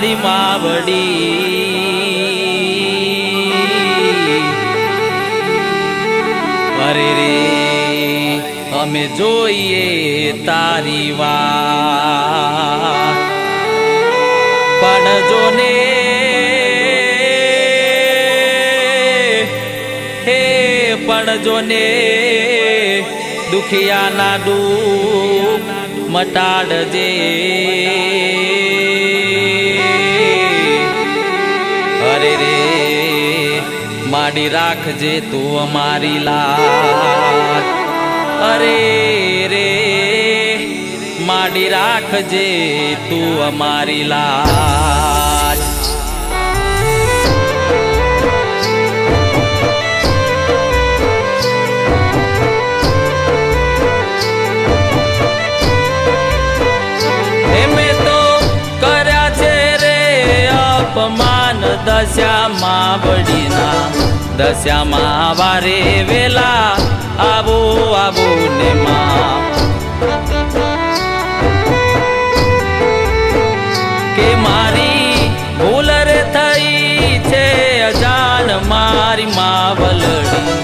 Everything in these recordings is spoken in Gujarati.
મારી માવડી અરે રે અમે જોઈએ તારી વાત પણ જોને હે પણ જોને દુખિયાના દુઃખ મટાડજે અરે રે માડી રાખજે તું અમારી લાજ અરે રે માડી રાખજે તું અમારી લાજ અપમાન દશામાં વડીના દશામાં વારે વેલા આવો આવો ને માં કે મારી ભૂલ રે થઈ છે અજાણ મારી માવલડી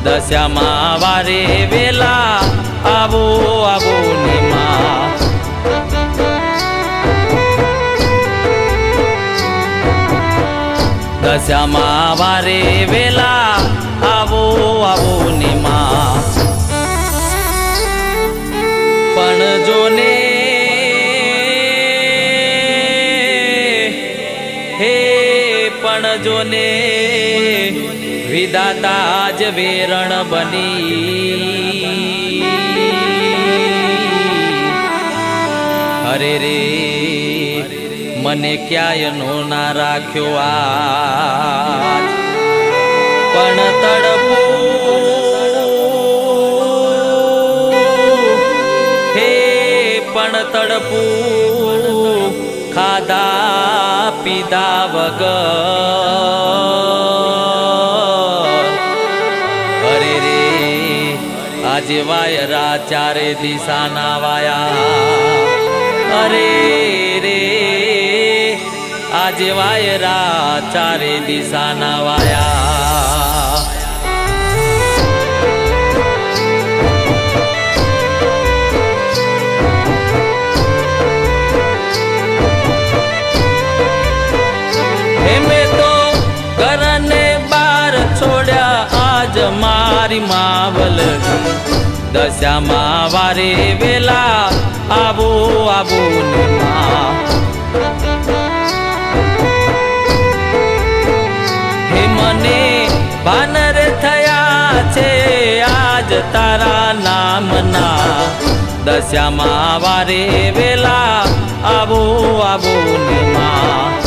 દશામાં વારે વેલા આવો આવો ને માં દશામાં વારે વેલા આવો આવો ને માં પણ જોને હે પણ જોને વિધાતા જ વેરણ બની અરે રે મને ક્યાંય નો ના રાખ્યો આજ પણ તડપું હે પણ તડપું ખાધા પીધા વગર અરે રે આજે વાયરા ચારે દિશાના વાયા અરે રે આજે વાયરા ચારે દિશાના વાયા એમે તો ઘરને બાર છોડ્યા આજ મારી માવલડી દશામાં વારે વેલા આવો આવો ને માં ભાનર થયા છે આજ તારા નામના દશામાં વારે વેલા આવો આવો ને માં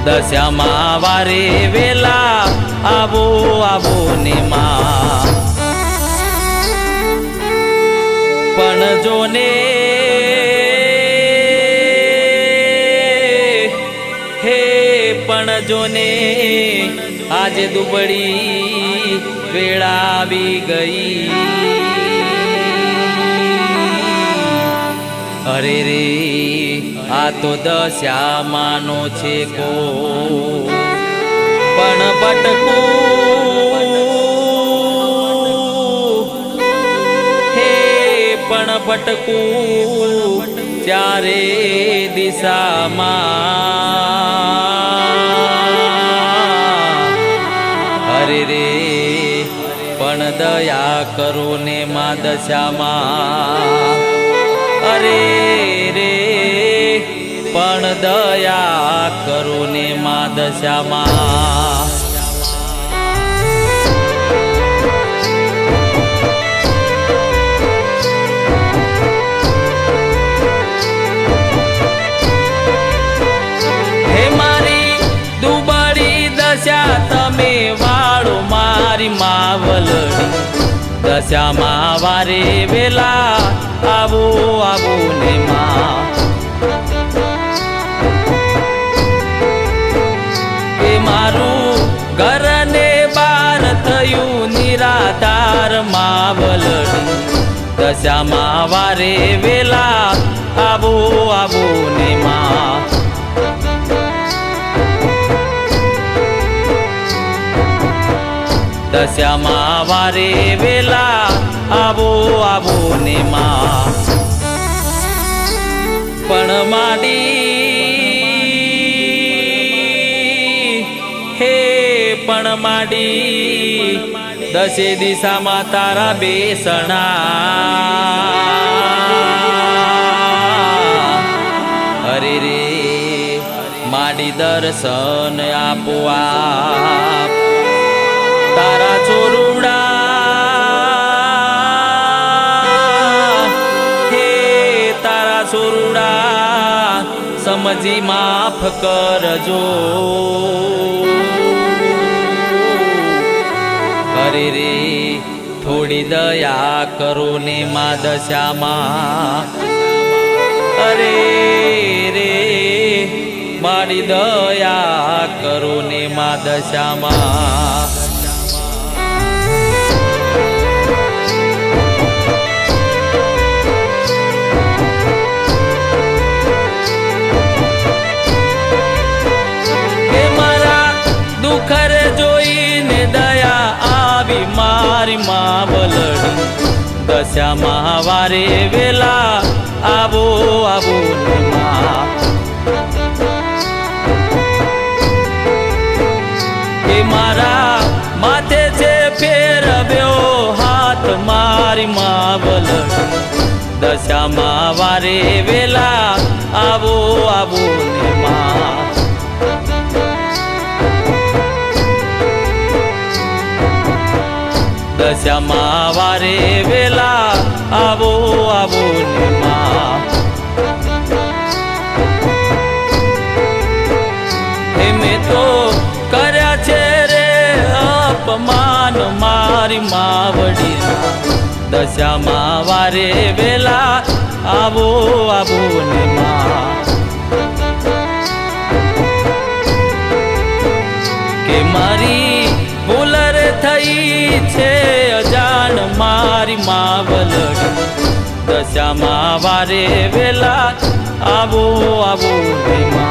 દશામાં વારે વેલા આવો આવો ને માં પણ જોને પણ જોને આજે દુબળી વેળા આવી ગઈ અરે રે આ તો દશામાનો છે કો પણ ભટકું હે પણ ભટકું ચારે દિશામાં અરે રે પણ દયા કરો ને માં દશામાં અરે રે પણ દયા કરો ને માં દશામાં તમે વાળો મારી માવલડી દશામાં વારે વેલા આવો આવો ને માં કે મારું ઘર ને બાર થયું નિરાધાર માવલડી દશામાં વારે વેલા આવો આવો ને માં. દશામાં વારે વેલા આવો આવો ને માં. પણ માડી હે પણ માડી દશે દિશામાં તારા બેસણા. અરે રે માડી દર્શન આપો આપ તારા ચોરુડા હે તારા ચોરુડા સમજી માફ કરજો. અરે રે થોડી દયા કરો ને માં દશામાં. અરે રે મારી દયા કરો ને માં દશામાં. દુખર જોઈને દયા આવી મારી માં વલડી. દશામાં વારે વેલા આવો આવો ને માં. કે મારા માથે છે ફેરવ્યો હાથ મારી માં વલડી. દશામાં વારે વેલા આવો આવો ને માં. દશામાં વારે વેલા આવો આવો ને માં. મેં તો કર્યા છે રે અપમાન મારી માવડીના. દશામાં વારે વેલા આવો આવો ને માં. કે મારી ભૂલ રે થઈ છે અજાણ મારી માં વલડી. દશામાં વારે વેલા આવો આવો ને માં.